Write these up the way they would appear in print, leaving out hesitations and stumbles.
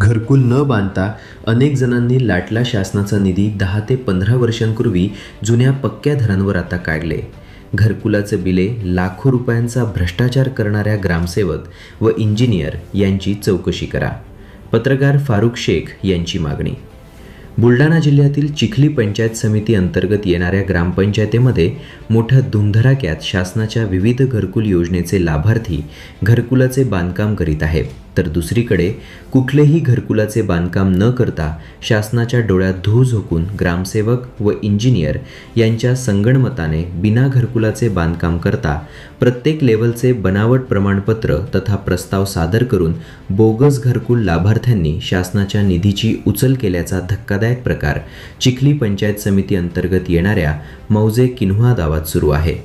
घरकुल न बांधता अनेक जणांनी लाटला शासनाचा निधी 10 ते 15 वर्षांपूर्वी जुन्या पक्क्या घरांवर आता काढले. घरकुलाचे बिले लाखो रुपयांचा भ्रष्टाचार करणाऱ्या ग्रामसेवक व इंजिनियर यांची चौकशी करा. पत्रकार फारुख शेख यांची मागणी. बुलढाणा जिल्ह्यातील चिखली पंचायत समिती अंतर्गत येणाऱ्या ग्रामपंचायतीमध्ये मोठ्या धुमधडाक्यात शासनाच्या विविध घरकुल योजनेचे लाभार्थी घरकुलाचे बांधकाम करीत आहेत, तर दुसरीकडे कुठलेही घरकुलाचे बांधकाम न करता शासनाच्या डोळ्यात धूळ झोकून ग्रामसेवक व इंजिनियर यांच्या संगणमताने बिना घरकुलाचे बांधकाम करता प्रत्येक लेवलचे बनावट प्रमाणपत्र तथा प्रस्ताव सादर करून बोगस घरकुल लाभार्थ्यांनी शासनाच्या निधीची उचल केल्याचा धक्कादायक प्रकार चिखली पंचायत समिती अंतर्गत येणाऱ्या मौजे किन्हुआ गावात सुरू आहे.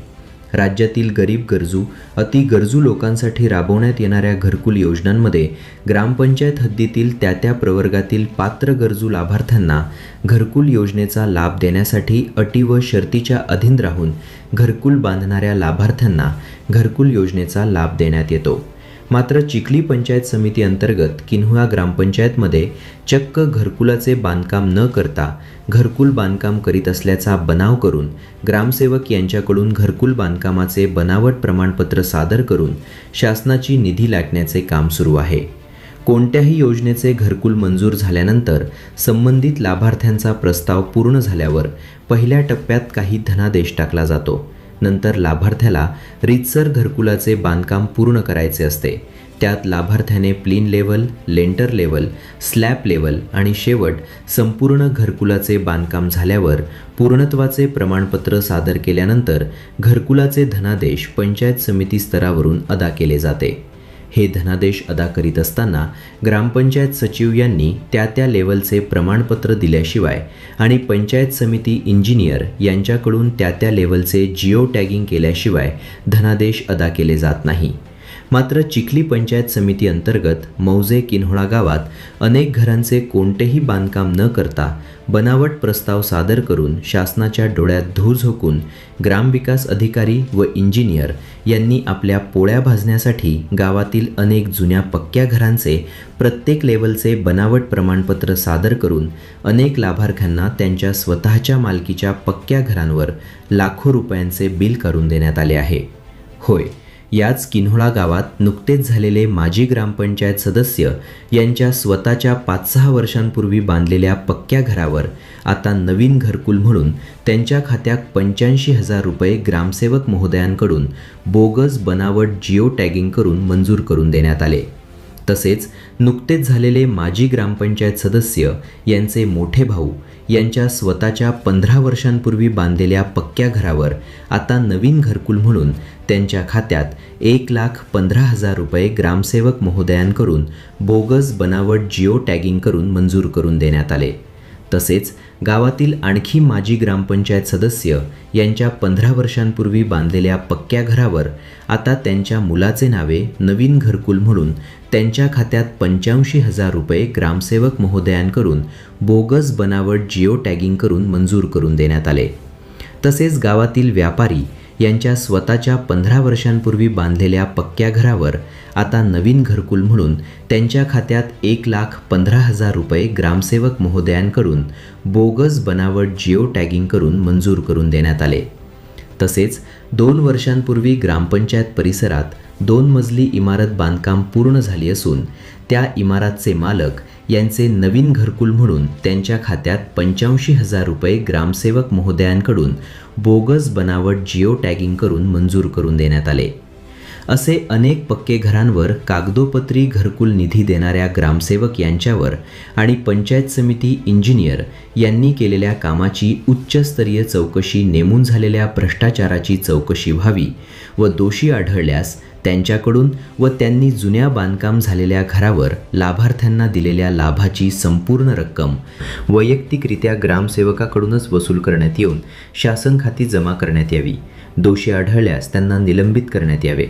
राज्यातील गरीब गरजू अति गरजू लोकांसाठी राबवण्यात येणाऱ्या घरकुल योजनांमध्ये ग्रामपंचायत हद्दीतील त्या प्रवर्गातील पात्र गरजू लाभार्थ्यांना घरकुल योजनेचा लाभ देण्यासाठी अटी व शर्तीच्या अधीन राहून घरकुल बांधणाऱ्या लाभार्थ्यांना घरकुल योजनेचा लाभ देण्यात येतो. मात्र चिखली पंचायत समिती अंतर्गत किन्हुआ ग्रामपंचायतमध्ये चक्क घरकुलाचे बांधकाम न करता घरकुल बांधकाम करीत असल्याचा बनाव करून ग्रामसेवक यांच्याकडून घरकुल बांधकामाचे बनावट प्रमाणपत्र सादर करून शासनाची निधी लाटण्याचे काम सुरू आहे. कोणत्याही योजनेचे घरकुल मंजूर झाल्यानंतर संबंधित लाभार्थ्यांचा प्रस्ताव पूर्ण झाल्यावर पहिल्या टप्प्यात काही धनादेश टाकला जातो. नंतर लाभार्थ्याला रीतसर घरकुलाचे बांधकाम पूर्ण करायचे असते. त्यात लाभार्थ्याने प्लीन लेवल, लेंटर लेवल, स्लॅब लेवल आणि शेवट संपूर्ण घरकुलाचे बांधकाम झाल्यावर पूर्णत्वाचे प्रमाणपत्र सादर केल्यानंतर घरकुलाचे धनादेश पंचायत समिती स्तरावरून अदा केले जाते. हे धनादेश अदा करीत असताना ग्रामपंचायत सचिव यांनी त्या लेवलचे प्रमाणपत्र दिल्याशिवाय आणि पंचायत समिती इंजिनियर यांच्याकडून त्या लेवलचे जिओ टॅगिंग केल्याशिवाय धनादेश अदा केले जात नाही. मात्र चिखली पंचायत समिती अंतर्गत मौजे किन्हुआ गावात अनेक घरांचे कोणतेही बांधकाम न करता बनावट प्रस्ताव सादर करून शासनाच्या डोळ्यात धूळ झोकून ग्रामविकास अधिकारी व इंजिनियर यांनी आपल्या पोळ्या भाजण्यासाठी गावातील अनेक जुन्या पक्क्या घरांचे प्रत्येक लेवलचे बनावट प्रमाणपत्र सादर करून अनेक लाभार्थ्यांना त्यांच्या स्वतःच्या मालकीच्या पक्क्या घरांवर लाखो रुपयांचे बिल करून देण्यात आले आहे. होय, याच किन्हुआ गावात नुकतेच झालेले माजी ग्रामपंचायत सदस्य यांच्या स्वतःच्या 5-6 वर्षांपूर्वी बांधलेल्या पक्क्या घरावर आता नवीन घरकुल म्हणून त्यांच्या खात्यात 85,000 रुपये ग्रामसेवक महोदयांकडून बोगस बनावट जिओ टॅगिंग करून मंजूर करून देण्यात आले. तसेच नुकतेच झालेले माजी ग्रामपंचायत सदस्य यांचे मोठे भाऊ यांच्या स्वतःच्या 15 वर्षांपूर्वी बांधलेल्या पक्क्या घरावर आता नवीन घरकुल म्हणून त्यांच्या खात्यात 1,15,000 रुपये ग्रामसेवक महोदयांकडून बोगस बनावट जिओ टॅगिंग करून मंजूर करून देण्यात आले. तसेच गावातील आणखी माजी ग्रामपंचायत सदस्य यांच्या 15 वर्षांपूर्वी बांधलेल्या पक्क्या घरावर आता त्यांच्या मुलाचे नावे नवीन घरकुल म्हणून त्यांच्या खात्यात 85,000 रुपये ग्रामसेवक महोदयांकडून बोगस बनावट जिओ टॅगिंग करून मंजूर करून देण्यात आले. तसेच गावातील व्यापारी यांच्या स्वतःच्या 15 वर्षांपूर्वी बांधलेल्या पक्क्या घरावर आता नवीन घरकुल म्हणून त्यांच्या खात्यात 1,15,000 रुपये ग्रामसेवक महोदयांकडून बोगस बनावट जिओ टॅगिंग करून मंजूर करून देण्यात आले. तसेच 2 वर्षांपूर्वी ग्रामपंचायत परिसरात 2 मजली इमारत बांधकाम पूर्ण झाली असून त्या इमारतचे मालक यांचे नवीन घरकुल म्हणून त्यांच्या खात्यात 85,000 रुपये ग्रामसेवक महोदयांकडून बोगस बनावट जिओ टॅगिंग करून मंजूर करून देण्यात आले. असे अनेक पक्के घरांवर कागदोपत्री घरकुल निधी देणाऱ्या ग्रामसेवक यांच्यावर आणि पंचायत समिती इंजिनियर यांनी केलेल्या कामाची उच्चस्तरीय चौकशी नेमून झालेल्या भ्रष्टाचाराची चौकशी व्हावी व दोषी आढळल्यास त्यांच्याकडून व त्यांनी जुन्या बांधकाम झालेल्या घरावर लाभार्थ्यांना दिलेल्या लाभाची संपूर्ण रक्कम वैयक्तिकरित्या ग्रामसेवकाकडूनच वसूल करण्यात येऊन शासन खाती जमा करण्यात यावी. दोषी आढळल्यास त्यांना निलंबित करण्यात यावे,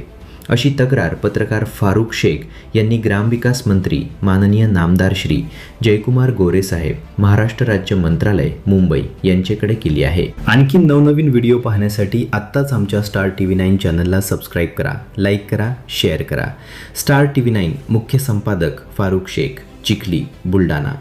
अशी तक्रार पत्रकार फारुख शेख यांनी ग्रामविकास मंत्री माननीय नामदार श्री जयकुमार गोरे साहेब, महाराष्ट्र राज्य मंत्रालय, मुंबई यांच्याकडे केली आहे. आणखी नवनवीन व्हिडिओ पाहण्यासाठी आत्ताच आमच्या स्टार TV9 चॅनलला सबस्क्राईब करा, लाईक करा, शेअर करा. स्टार TV9 मुख्य संपादक फारुख शेख. चिखली, बुलढाणा.